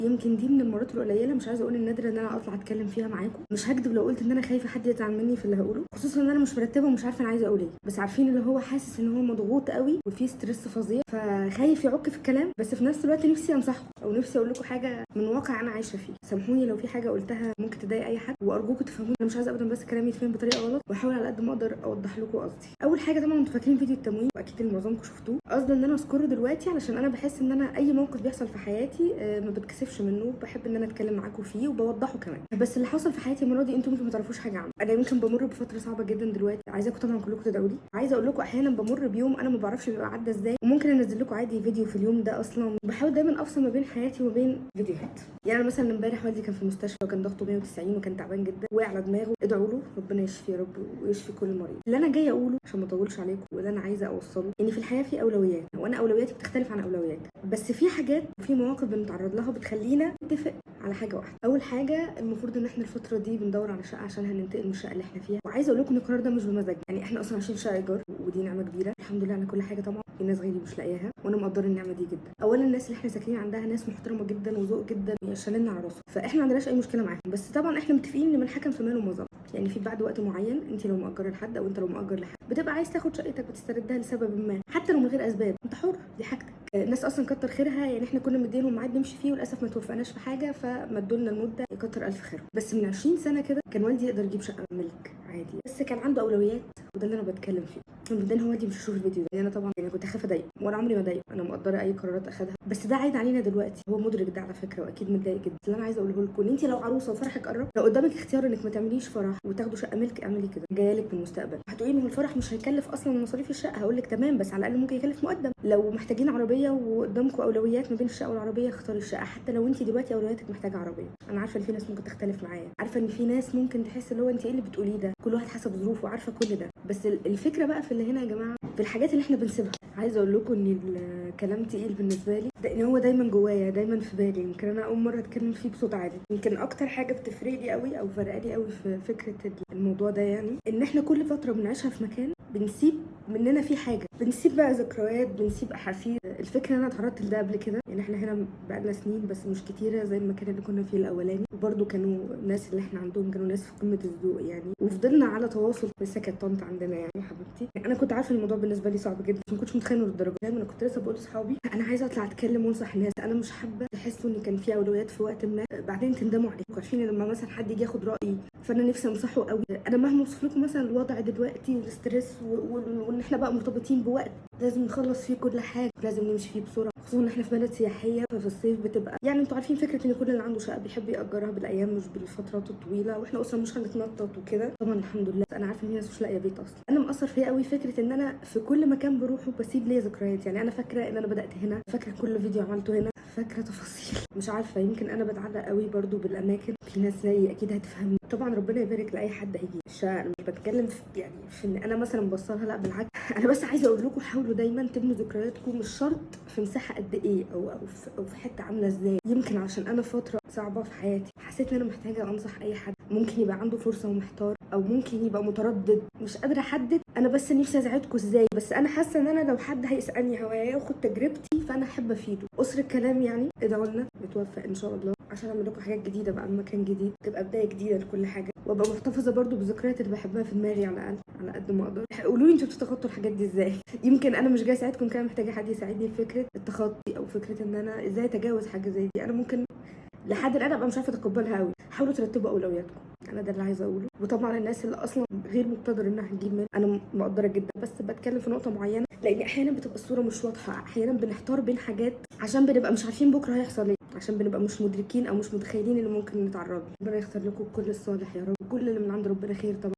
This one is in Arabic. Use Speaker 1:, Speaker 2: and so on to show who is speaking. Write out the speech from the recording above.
Speaker 1: يمكن دي من المرات القليله، مش عايزه اقول النادره، ان انا اطلع اتكلم فيها معاكم. مش هكدب لو قلت ان انا خايفه حد يزعل مني في اللي هقوله، خصوصا ان انا مش مرتبه ومش عارفه انا عايزه اقول ايه. بس عارفين اللي هو حاسس ان هو مضغوط قوي وفي ستريس فظيع، فخايف يعك في الكلام. بس في نفس الوقت نفسي انصحكم او نفسي اقول لكم حاجه من واقع انا عايشه فيه. سامحوني لو في حاجه قلتها ممكن تضايق اي حد، وارجوكم تفهموني. انا مش عايزه ابدا بس كلامي يتفهم بطريقه غلط، واحاول على قد ما اقدر اوضح لكم قصدي. اول حاجه طبعا انتوا فاكرين فيديو التموين، واكيد معظمكم شفتوه. قصدي ان انا اذكره دلوقتي علشان انا بحس ان انا اي موقف بيحصل في حياتي ما بتكسفش منه، بحب ان انا اتكلم معاكم فيه وبوضحه كمان. بس اللي حصل في حياتي المره دي انتوا ممكن ما تعرفوش حاجه عنه. انا يمكن بمر بفتره صعبه جدا دلوقتي، عايزاكم طبعا كلكم تدعوا لي. عايزه اقول لكم احيانا بمر بيوم انا ما بعرفش بيبقى عدى ازاي، وممكن انزل لكم عادي فيديو في اليوم ده. اصلا بحاول دايما افصل ما بين حياتي وما بين فيديوهات. يعني انا مثلا امبارح والدي كان في المستشفى وكان ضغطه 190 وكان تعبان جدا، وقع على دماغه. ادعوا له ربنا يشفي يا رب ويشفي كل مريض. اللي انا جايه اقوله عشان ما اطولش عليكم، واللي انا عايزه اوصله ان في الحياه في اولويات، وانا اولوياتي بتختلف عن اولوياتك. بس في حاجات وفي مواقف بنتعرض لها بتخلينا نتفق على حاجه واحده. اول حاجه المفروض ان احنا الفتره دي بندور على شقه عشان هننتقل من الشقه اللي احنا فيها. وعايزه اقول لكم ان القرار ده مش بمزاج، يعني احنا اصلا عايشين شقه ايجار ودي نعمه كبيره الحمد لله على كل حاجه. طبعا في ناس غيري مش لاقياها وانا مقدره النعمه دي جدا. اولا الناس اللي احنا ساكنين عندها ناس محترمه جدا وذوق جدا شالنا على راسهم، فاحنا ما عندناش اي مشكله معاهم. بس طبعا احنا متفقين ان من حكم في ماله ومظلم. يعني في بعد وقت معين انت لو مأجره لحد او انت لو مأجر لحد بتبقى عايز تاخد شقتك وتستردها لسبب ما، حتى لو من غير اسباب، انت حر، دي حاجتك. الناس اصلا كتر خيرها، يعني احنا كنا مدينهم ميعاد نمشي فيه وللاسف ما توفقناش في حاجه فمدوا لنا المده، يكتر الف خيرهم. بس من 20 سنه كده كان والدي يقدر يجيب شقه ملك عادي، بس كان عنده اولويات، وده اللي انا بتكلم فيه. بعدين هو والدي مش هيشوف الفيديو ده، يعني انا طبعا يعني كنت خايفه اضايقه وانا عمري ما ضايقه، انا مقدره اي قرارات اخدها، بس ده عايد علينا دلوقتي. هو مدرك ده على فكره واكيد متضايق جدا. اللي انا عايزه اقوله لكم ان انت لو عروسه وفرحك قرب، لو قدامك اختيار انك ما تعمليش فرح وتاخدوا شقه ملك اعملي كده، جايه لك في المستقبل. هتقولي ما هو الفرح مش هيكلف اصلا من مصاريف الشقه، هقول لك تمام، بس على الاقل ممكن يكلف مقدم. لو محتاجين عربيه وقدامكم اولويات ما بين الشقه والعربيه، اختاري الشقه. حتى لو انت دلوقتي اولوياتك محتاجه عربيه، انا عارفه ان في ناس ممكن تختلف معايا، عارفه ان في ناس ممكن تحس اللي هو انت ايه اللي بتقوليه ده، كل واحد حسب ظروفه، عارفه كل ده. بس الفكره بقى في اللي هنا يا جماعه، في الحاجات اللي احنا بنسيبها. عايزه اقول لكم ان الكلام تقيل بالنسبه لي، لان هو دايما جوايا، دايما في بالي. يمكن انا اول مره اتكلم فيه بصوت عالي. يمكن اكتر حاجه بتفرق لي قوي او فرق لي قوي في فكره الموضوع ده، يعني ان احنا كل فتره بنعيشها في مكان بنسيب مننا فيه حاجه، بنسيب بقى ذكريات، بنسيب احاسيس. الفكره ان انا اتعرضت لده قبل كده، يعني احنا هنا بقالنا سنين بس مش كتيره زي المكان اللي كنا فيه الاولاني، وبرده كانوا الناس اللي احنا عندهم كانوا ناس في قمه الذوق يعني، وفضلنا على تواصل. لسه كانت طنط عندنا يعني حبيبتي، يعني انا كنت عارفه الموضوع بالنسبه لي صعب جدا، ما كنتش متخيله للدرجه. دايما انا كنت لسه بقول لاصحابي انا عايزه اطلع اتكلم وانصح الناس، انا مش حابه تحسوا ان كان في اولويات في وقت ما بعدين تندموا عليكم. عارفين لما مثلا حد يجي ياخد رايي فانا نفسي انصحه قوي. انا مهما اوصف لكم مثلا الوضع دلوقتي، الاسترس وان احنا بقى مرتبطين بوقت لازم نخلص فيه كل حاجه، لازم نمشي فيه بسرعه، خصوصا ان احنا في بلد سياحيه، ففي الصيف بتبقى يعني انتوا عارفين فكره ان كل اللي عنده شقه بيحب ياجرها بالايام مش بالفترات الطويله، واحنا اصلا مش هنتنطط وكده. طبعا الحمد لله انا عارفه ان في ناس مش لاقيه بيت اصلا. انا مأثر فيا قوي فكره ان انا في كل مكان بروحه بسيب ليا ذكريات. يعني انا فاكره ان انا بدات هنا، فاكره كل فيديو عملته هنا، فاكره تفاصيل. مش عارفه يمكن انا بتعلق قوي برضو بالاماكن. في ناس زيي اكيد هتفهمني. طبعا ربنا يبارك لاي حد هيجي الشقه، انا مش بتكلم في يعني في ان انا مثلا بوصلها، لا بالعكس. انا بس عايزه اقول لكم حاولوا دايما تبنوا ذكرياتكم، مش شرط في مساحه قد ايه او في حته عامله ازاي. يمكن عشان انا فتره صعبه في حياتي حسيت ان انا محتاجه انصح اي حد ممكن يبقى عنده فرصه ومحتار، او ممكن يبقى متردد مش قادره احدد انا بس نفسي اساعدكم ازاي. بس انا حاسه ان انا لو حد هيسالني هو هياخد تجربتي فانا احب افيده. قصر الكلام يعني ادعوا لنا نتوفق ان شاء الله عشان اعمل لكم حاجات جديده بقى، مكان جديد، تبقى بدايه جديده لكل حاجه، وابقى محتفظه برضو بالذكريات اللي بحبها في دماغي على الاقل على قد ما اقدر. قولوا لي انتوا بتتخطوا الحاجات دي ازاي؟ يمكن انا مش جاي اساعدكم، كده محتاجه حد يساعدني في فكره التخطي او فكره ان انا ازاي اتجاوز حاجه زي دي. انا ممكن لحد الان ابقى مش عارفه اتقبلها قوي. حاولوا ترتبوا اولوياتكم، انا ده اللي عايزه اقوله. وطبعا الناس اللي اصلا غير مقتدر انها تجيب مال انا مقدره جدا، بس بتكلم في نقطه معينه لان احيانا بتبقى الصوره مش واضحه، احيانا بنحتار بين حاجات عشان بنبقى مش عارفين بكره هيحصل ايه، عشان بنبقى مش مدركين او مش متخيلين اللي ممكن نتعرض له. ربنا يختار لكم كل الصالح يا رب، كل اللي من عند ربنا خير طبعا.